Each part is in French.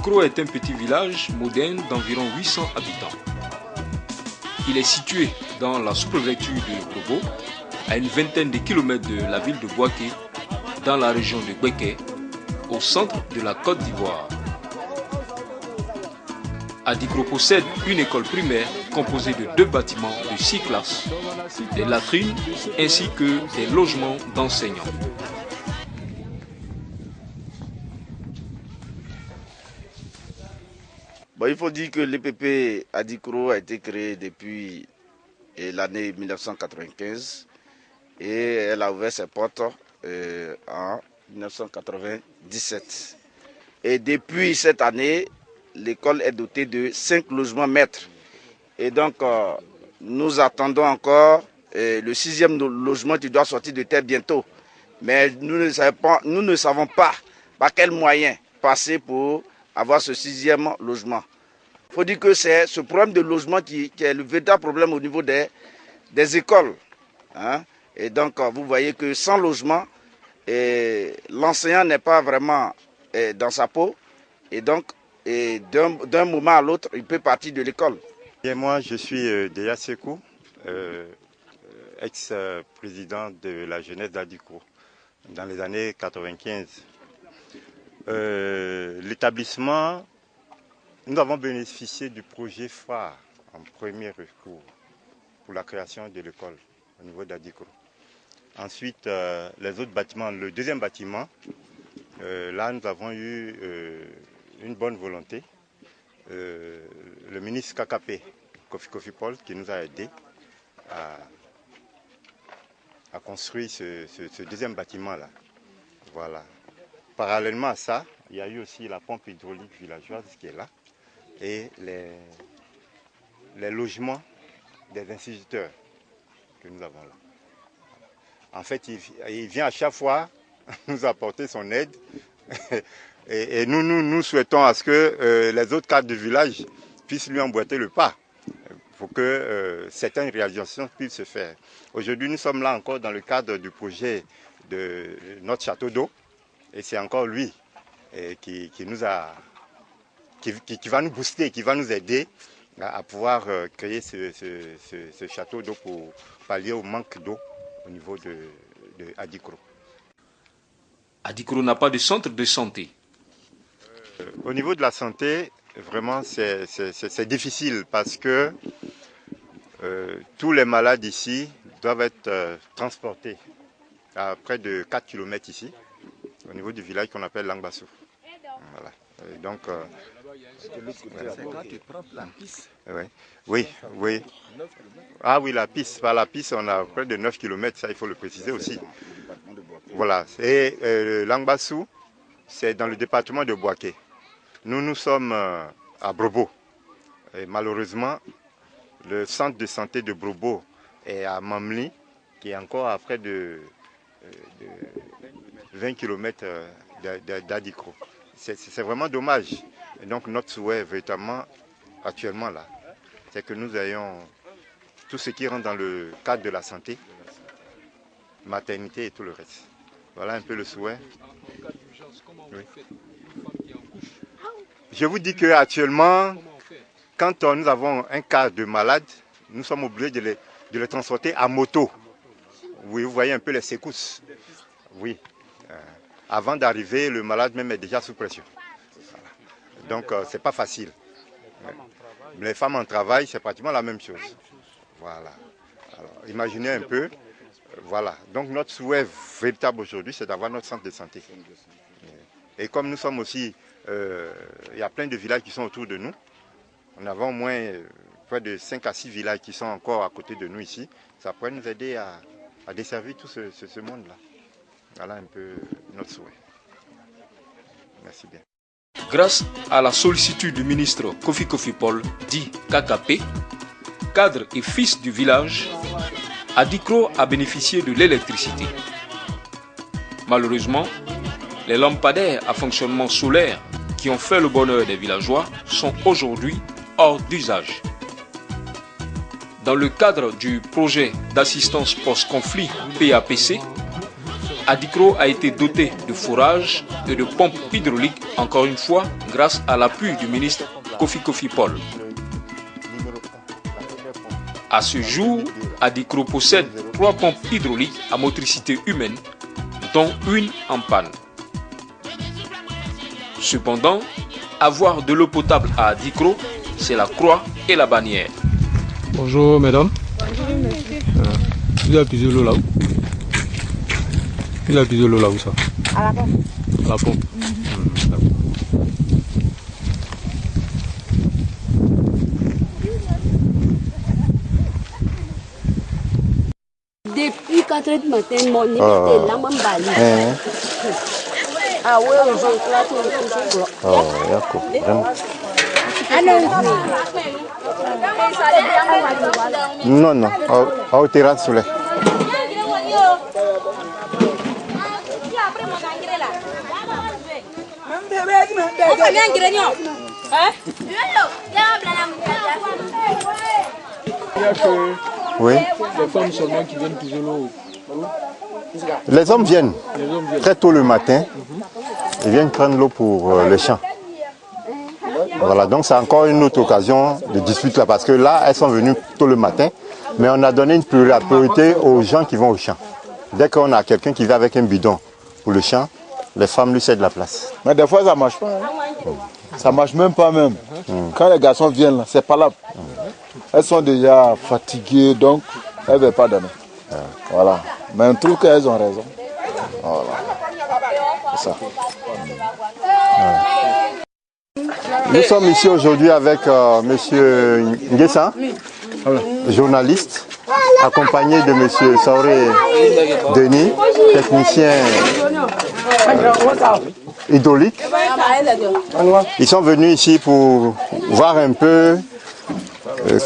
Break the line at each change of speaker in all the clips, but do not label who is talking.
Adikro est un petit village moderne d'environ 800 habitants. Il est situé dans la sous-préfecture de Brobo, à une vingtaine de kilomètres de la ville de Bouaké, dans la région de Bouaké, au centre de la Côte d'Ivoire. Adikro possède une école primaire composée de 2 bâtiments de 6 classes, des latrines ainsi que des logements d'enseignants.
Bon, il faut dire que l'EPP Adikro a été créé depuis l'année 1995 et elle a ouvert ses portes en 1997. Et depuis cette année, l'école est dotée de 5 logements maîtres. Et donc, nous attendons encore le 6e logement qui doit sortir de terre bientôt. Mais nous ne savons pas par quels moyens passer pour avoir ce 6e logement. Il faut dire que c'est ce problème de logement qui est le véritable problème au niveau des écoles. Hein? Et donc, vous voyez que sans logement, l'enseignant n'est pas vraiment dans sa peau. Et donc, d'un moment à l'autre, il peut partir de l'école.
Et moi, je suis Deya Sekou, ex-président de la jeunesse d'Adikro, dans les années 95. L'établissement, nous avons bénéficié du projet phare en premier recours pour la création de l'école au niveau d'Adikro. Ensuite, les autres bâtiments, le 2e bâtiment, là nous avons eu une bonne volonté. Le ministre KKP, Kofi Paul, qui nous a aidés à construire ce 2e bâtiment-là. Voilà. Parallèlement à ça, il y a eu aussi la pompe hydraulique villageoise qui est là et les logements des instituteurs que nous avons là. En fait, il vient à chaque fois nous apporter son aide et nous souhaitons à ce que les autres cadres du village puissent lui emboîter le pas pour que certaines réalisations puissent se faire. Aujourd'hui, nous sommes là encore dans le cadre du projet de notre château d'eau et c'est encore lui qui va nous booster, qui va nous aider à pouvoir créer ce château d'eau pour pallier au manque d'eau au niveau de Adikro.
Adikro n'a pas de centre de santé.
Au niveau de la santé, vraiment c'est difficile parce que tous les malades ici doivent être transportés à près de 4 km ici, au niveau du village qu'on appelle Langbassou. Voilà. Et donc, oui. Ah oui, la piste. Par la piste, on a près de 9 km, ça il faut le préciser aussi. Voilà. Et Langbassou, c'est dans le département de Bouaké. Nous sommes à Brobo. Et malheureusement, le centre de santé de Brobo est à Mamli, qui est encore à près de 20 km d'Adikro. C'est vraiment dommage. Et donc notre souhait véritablement actuellement là, c'est que nous ayons tout ce qui rentre dans le cadre de la santé, maternité et tout le reste. Voilà un peu le souhait. Oui. Je vous dis qu'actuellement, quand nous avons un cas de malade, nous sommes obligés de les transporter à moto. Oui, vous voyez un peu les secousses. Oui. Avant d'arriver, le malade même est déjà sous pression. Voilà. Donc, ce n'est pas facile. Les femmes en travail, c'est pratiquement la même chose. Voilà. Alors, imaginez un peu. Voilà. Donc, notre souhait véritable aujourd'hui, c'est d'avoir notre centre de santé. Et comme nous sommes aussi, il y a plein de villages qui sont autour de nous. On a au moins près de 5 à 6 villages qui sont encore à côté de nous ici. Ça pourrait nous aider à desservir tout ce monde-là. Voilà un peu notre souhait. Merci bien.
Grâce à la sollicitude du ministre Kofi Paul, dit KKP, cadre et fils du village, Adikro a bénéficié de l'électricité. Malheureusement, les lampadaires à fonctionnement solaire qui ont fait le bonheur des villageois sont aujourd'hui hors d'usage. Dans le cadre du projet d'assistance post-conflit PAPC, Adikro a été doté de forages et de pompes hydrauliques, encore une fois, grâce à l'appui du ministre Kofi Paul. À ce jour, Adikro possède 3 pompes hydrauliques à motricité humaine, dont une en panne. Cependant, avoir de l'eau potable à Adikro, c'est la croix et la bannière.
Bonjour mesdames.
Bonjour monsieur.
Vous avez puisé l'eau là où? Vous avez puisé l'eau là où ça?
À la pompe.
À la pompe.
Depuis 4 h du matin, mon nez était là, mon bali. Ah ouais, on s'en classe, on se bloque.
Oh, d'accord. Vraiment. Non, non. Au terrasse sous les. Oui.
Les femmes seulement qui viennent puiser l'eau.
Les hommes viennent très tôt le matin. Ils viennent prendre l'eau pour les champs. Voilà, donc c'est encore une autre occasion de dispute là, parce que là, elles sont venues tôt le matin, mais on a donné une priorité aux gens qui vont au champ. Dès qu'on a quelqu'un qui vient avec un bidon pour le champ, les femmes lui cèdent la place.
Mais des fois, ça ne marche pas. Hein. Ça ne marche même pas même. Quand les garçons viennent là, c'est pas là. Elles sont déjà fatiguées, donc elles ne veulent pas donner. Voilà. Mais on trouve qu'elles ont raison. Voilà. C'est ça.
Nous sommes ici aujourd'hui avec M. Nguessa, journaliste, accompagné de M. Sauré Denis, technicien hydraulique. Ils sont venus ici pour voir un peu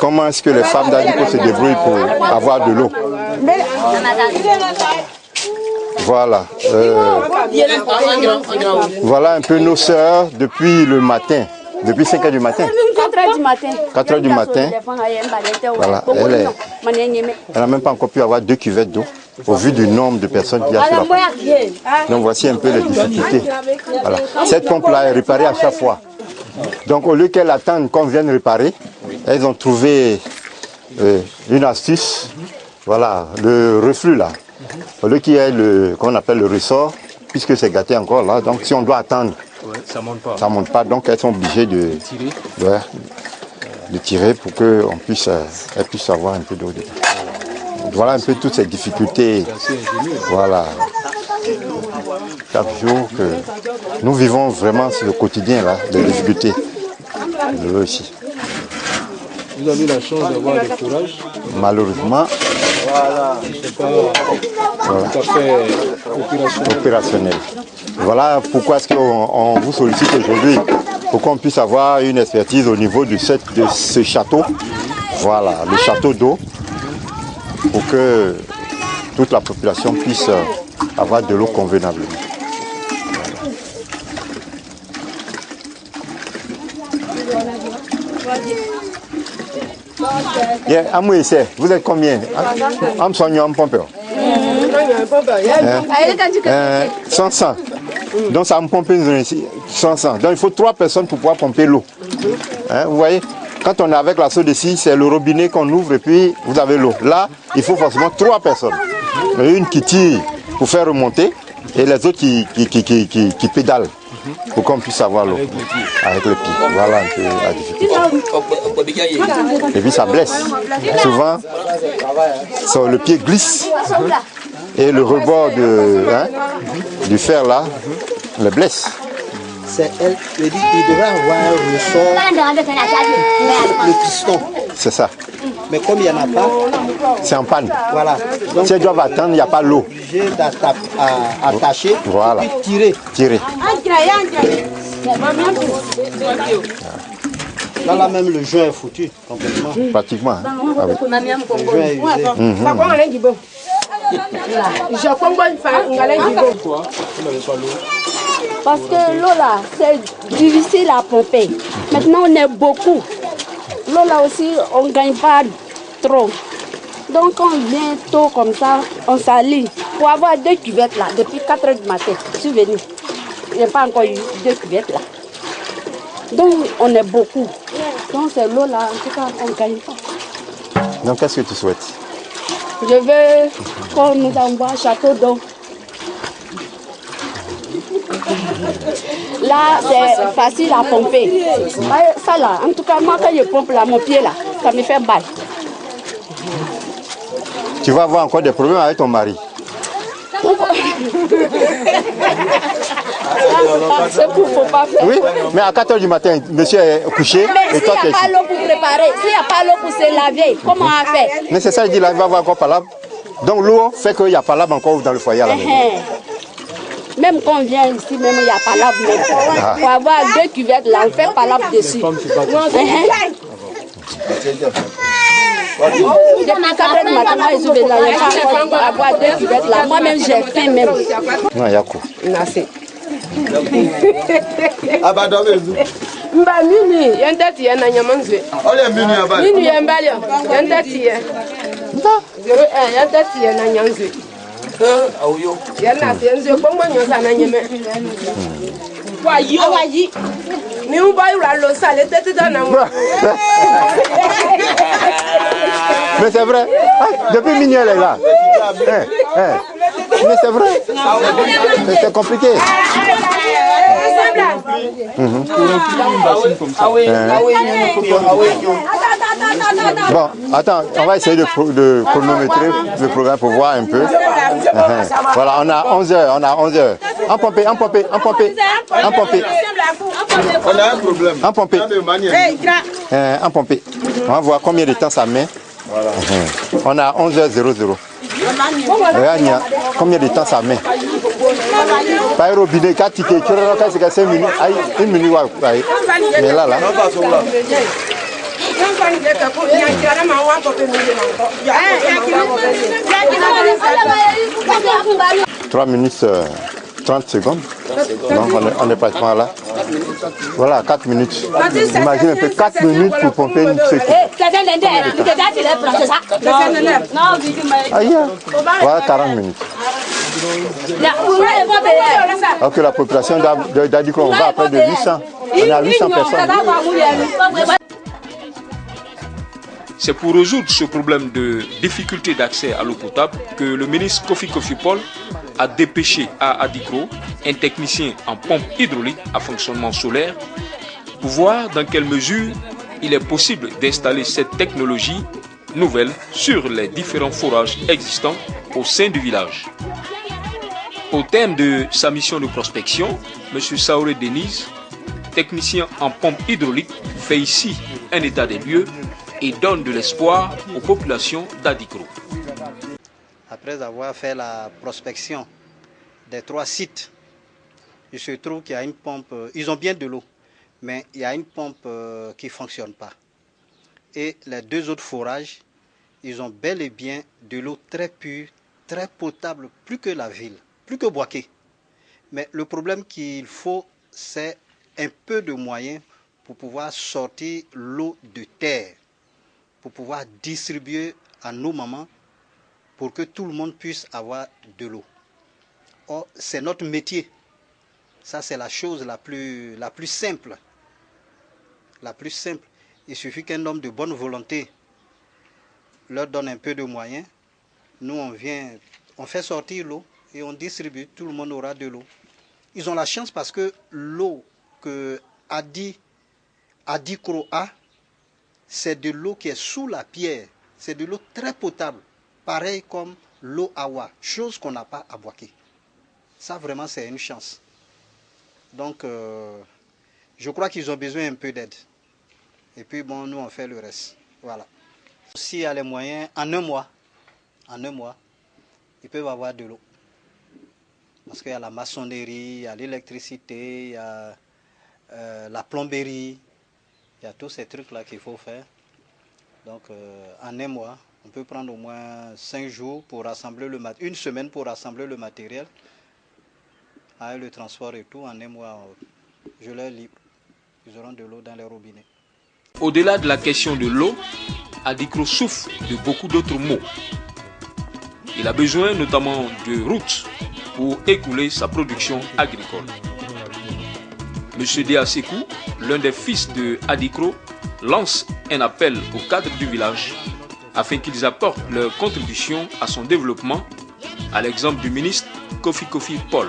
comment est-ce que les femmes d'Adikro se débrouillent pour avoir de l'eau. Voilà. Voilà un peu nos sœurs depuis le matin. Depuis 5 h du matin.
4 h du matin.
4 h du matin. Voilà. Elle n'a même pas encore pu avoir 2 cuvettes d'eau au vu du nombre de personnes qu'il y a sur la pompe. Donc voici un peu les difficultés. Voilà. Cette pompe-là est réparée à chaque fois. Donc au lieu qu'elles attendent qu'on vienne réparer, elles ont trouvé une astuce. Voilà, le reflux là. Au lieu qu'il y ait qu'on appelle le ressort, puisque c'est gâté encore là, donc si on doit attendre,
ça monte pas.
Ça monte pas, donc elles sont obligées de tirer pour qu'elles puissent avoir un peu d'eau dedans. Voilà un peu toutes ces difficultés. Voilà. Chaque jour que nous vivons vraiment sur le quotidien là, des difficultés de l'eau ici.
Vous avez la chance d'avoir des fourrages.
Malheureusement,
c'est pas tout à fait
opérationnel. Voilà pourquoi est-ce qu'on vous sollicite aujourd'hui, pour qu'on puisse avoir une expertise au niveau de ce château. Voilà, le château d'eau, pour que toute la population puisse avoir de l'eau convenablement. Vous êtes combien? 100. Donc ça me pompe ici 100. Donc il faut 3 personnes pour pouvoir pomper l'eau. Vous voyez, quand on est avec la soda ici, c'est le robinet qu'on ouvre et puis vous avez l'eau. Là, il faut forcément 3 personnes. Une qui tire pour faire remonter et les autres qui pédalent pour qu'on puisse avoir l'eau avec les pieds. Voilà un peu la difficulté. Et puis ça blesse. Souvent, le pied glisse et le rebord du fer là le blesse.
C'est elle, il devrait avoir un ressort, le piston.
C'est ça.
Mais comme il n'y en a pas,
c'est en panne.
Voilà.
Donc, si elles doivent attendre, il n'y a pas l'eau.
Obligé d'attacher,
voilà.
et puis tirer. Là même le joint est foutu complètement.
Pratiquement. Ah, oui.
Le joint est usé.
Parce que l'eau là, c'est difficile à pomper. Maintenant on est beaucoup. L'eau là aussi, on ne gagne pas trop. Donc quand on vient tôt comme ça, on s'aligne. Pour avoir 2 cuvettes là, depuis 4 h du matin, je suis venue. Il n'y a pas encore eu 2 cuvettes là. Donc on est beaucoup. Donc c'est l'eau là, en tout cas, on ne gagne pas.
Donc qu'est-ce que tu souhaites?
Je veux qu'on nous envoie un château d'eau. Là, c'est facile à pomper. Ça là, en tout cas, moi quand je pompe là, mon pied là, ça me fait mal.
Tu vas avoir encore des problèmes avec ton mari.
C'est pour faut pas faire.
Oui, mais à 4 h du matin, monsieur est couché.
Mais
et toi,
s'il n'y a pas l'eau pour préparer, s'il n'y a pas l'eau pour se laver, comment on va faire?
Mais c'est ça, il dit là, il va avoir encore palabre. Donc l'eau fait qu'il n'y a pas là encore dans le foyer à la maison.
Même quand on vient ici, même il n'y a pas là. Pour avoir 2 cuvettes là, on fait pas là dessus. Depuis 4 h du matin, moi, je suis venue là, il faut avoir 2 cuvettes là. Moi-même, j'ai faim même.
Non, Yako.
Merci.
Mba mini yanda tiye na nyamanzwe.
Ole mini abali.
Mini yambali yanda tiye. Nda 01 yanda tiye na nyanzwe.
Auyo.
Yanda tiye nzwe bongo nyosa na nyeme. Wayi. Ni uba yura lo sale tete dana mo.
Mais c'est vrai. Ah, depuis minuit elle est là. Mais c'est vrai. C'est compliqué. Bon, attends, on va essayer de chronométrer le programme pour voir un peu. Voilà, on a 11 h, on a 11 h. En pompé.
On a un problème.
En pompé. En pompé. On va voir combien de temps ça met. Voilà. On a 11 h 00. Regarde, combien de temps ça met. Pas robinet, 4 tickets, tu as 5 minutes, 1 minute. Mais là. Trois minutes 30 secondes. Donc on est pratiquement là. Voilà, 4 minutes. Imagine un peu 4 minutes pour pomper une seconde. Voilà 40 minutes. Donc la population d'Adikro, on va à près de 800. On a 800 personnes.
C'est pour résoudre ce problème de difficulté d'accès à l'eau potable que le ministre Kofi Paul a dépêché à Adikro un technicien en pompe hydraulique à fonctionnement solaire pour voir dans quelle mesure il est possible d'installer cette technologie nouvelle sur les différents forages existants au sein du village. Au terme de sa mission de prospection, M. Saoré Denise, technicien en pompe hydraulique, fait ici un état des lieux et donne de l'espoir aux populations d'Adikro.
Après avoir fait la prospection des 3 sites, il se trouve qu'il y a une pompe, ils ont bien de l'eau, mais il y a une pompe qui ne fonctionne pas. Et les 2 autres forages, ils ont bel et bien de l'eau très pure, très potable, plus que la ville, plus que Boaké. Mais le problème qu'il faut, c'est un peu de moyens pour pouvoir sortir l'eau de terre, pour pouvoir distribuer à nos mamans, pour que tout le monde puisse avoir de l'eau. Or, c'est notre métier. Ça, c'est la chose la plus simple. La plus simple. Il suffit qu'un homme de bonne volonté leur donne un peu de moyens. Nous, on fait sortir l'eau et on distribue. Tout le monde aura de l'eau. Ils ont la chance parce que l'eau que Adikro a, c'est de l'eau qui est sous la pierre. C'est de l'eau très potable. Pareil comme l'eau Awa, chose qu'on n'a pas à Boaké. Ça, vraiment, c'est une chance. Donc, je crois qu'ils ont besoin un peu d'aide. Et puis, bon, nous, on fait le reste. Voilà. S'il y a les moyens, en un mois, ils peuvent avoir de l'eau. Parce qu'il y a la maçonnerie, il y a l'électricité, il y a la plomberie, il y a tous ces trucs-là qu'il faut faire. Donc, en un mois, on peut prendre au moins 5 jours pour rassembler le matériel, 1 semaine pour rassembler le matériel, avec le transport et tout. En un mois, je leur livre. Ils auront de l'eau dans les robinets.
Au-delà de la question de l'eau, Adicro souffre de beaucoup d'autres maux. Il a besoin notamment de routes pour écouler sa production agricole. Monsieur Déa Sekou, l'un des fils de Adicro, lance un appel aux cadres du village afin qu'ils apportent leur contribution à son développement, à l'exemple du ministre Kofi Paul.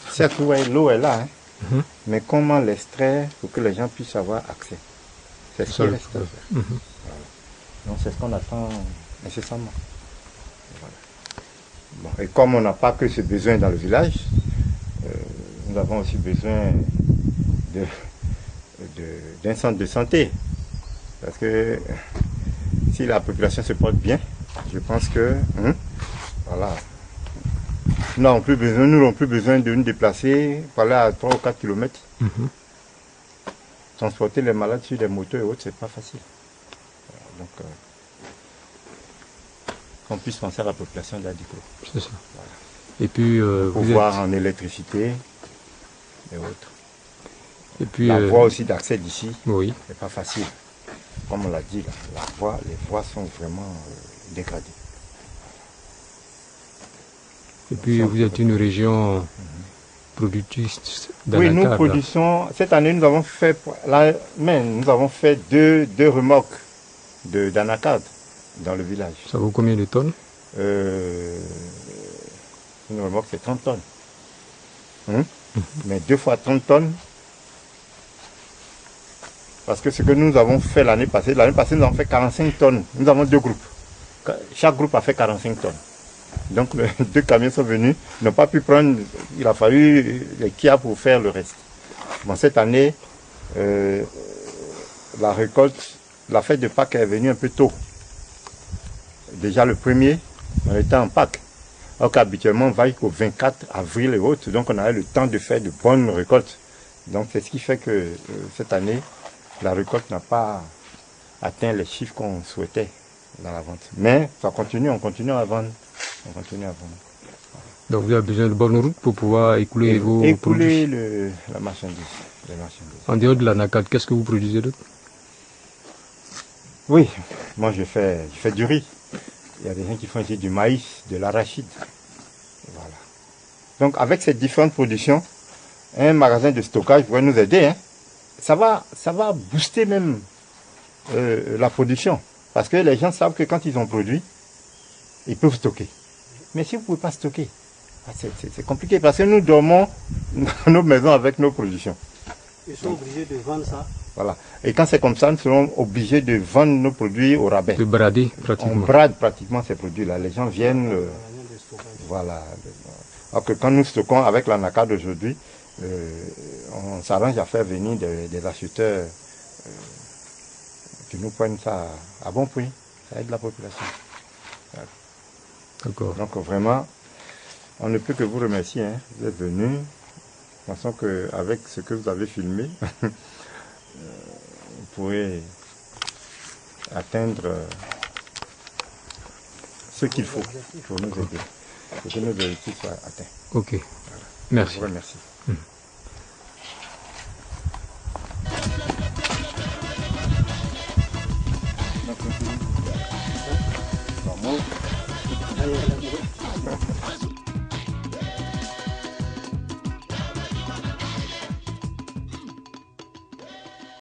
Certes, l'eau est là, hein, mais comment l'extraire pour que les gens puissent avoir accès? C'est ce qui reste à faire. Donc c'est ce qu'on attend nécessairement. Voilà. Bon, et comme on n'a pas que ce besoin dans le village, nous avons aussi besoin d'un centre de santé. Parce que si la population se porte bien, je pense que voilà. Nous n'avons plus besoin de nous déplacer, par là à 3 ou 4 km. Transporter les malades sur des motos et autres, c'est pas facile. Donc, qu'on puisse penser à la population d'Adicro.
C'est ça. Voilà. Et puis,
pouvoir en électricité et autres.
Et puis,
la voie aussi d'accès d'ici,
oui,
c'est pas facile. Comme on l'a dit, là, les voies sont vraiment dégradées.
Et puis, vous êtes une région productrice d'anacarde.
Oui, nous produisons. Cette année, nous avons fait deux remorques d'anacarde dans le village.
Ça vaut combien de tonnes?
Une remorque, c'est 30 tonnes. Mais 2 fois 30 tonnes. Parce que ce que nous avons fait l'année passée, nous avons fait 45 tonnes. Nous avons 2 groupes. Chaque groupe a fait 45 tonnes. Donc, 2 camions sont venus, ils n'ont pas pu prendre, il a fallu les Kia pour faire le reste. Bon, cette année, la récolte, la fête de Pâques est venue un peu tôt. Déjà le 1er, on était en Pâques. Alors qu'habituellement, on va jusqu'au 24 avril et autres, donc on a eu le temps de faire de bonnes récoltes. Donc, c'est ce qui fait que cette année, la récolte n'a pas atteint les chiffres qu'on souhaitait dans la vente. Mais ça continue, on continue à vendre.
Donc vous avez besoin de bonnes routes pour pouvoir écouler vos produits.
La marchandise, les marchandises.
En dehors de l'anacarde, qu'est-ce que vous produisez d'autre?
Oui, moi je fais du riz. Il y a des gens qui font ici du maïs, de l'arachide. Voilà. Donc avec ces différentes productions, un magasin de stockage pourrait nous aider. Hein. Ça va booster même la production. Parce que les gens savent que quand ils ont produit, ils peuvent stocker. Mais si vous ne pouvez pas stocker, c'est compliqué parce que nous dormons dans nos maisons avec nos productions.
Ils sont obligés de vendre ça.
Voilà. Et quand c'est comme ça, nous serons obligés de vendre nos produits au rabais.
De brader pratiquement.
On brade pratiquement ces produits-là. Les gens viennent. Voilà. Alors que quand nous stockons avec l'anacarde d'aujourd'hui, on s'arrange à faire venir des acheteurs qui nous prennent ça à bon prix. Ça aide la population.
D'accord.
Donc vraiment, on ne peut que vous remercier. Hein. Vous êtes venus. Pensons qu'avec ce que vous avez filmé, vous pourrez atteindre ce qu'il faut pour nous aider, pour que nos objectifs soient atteints.
Ok. Merci.
Je vous remercie.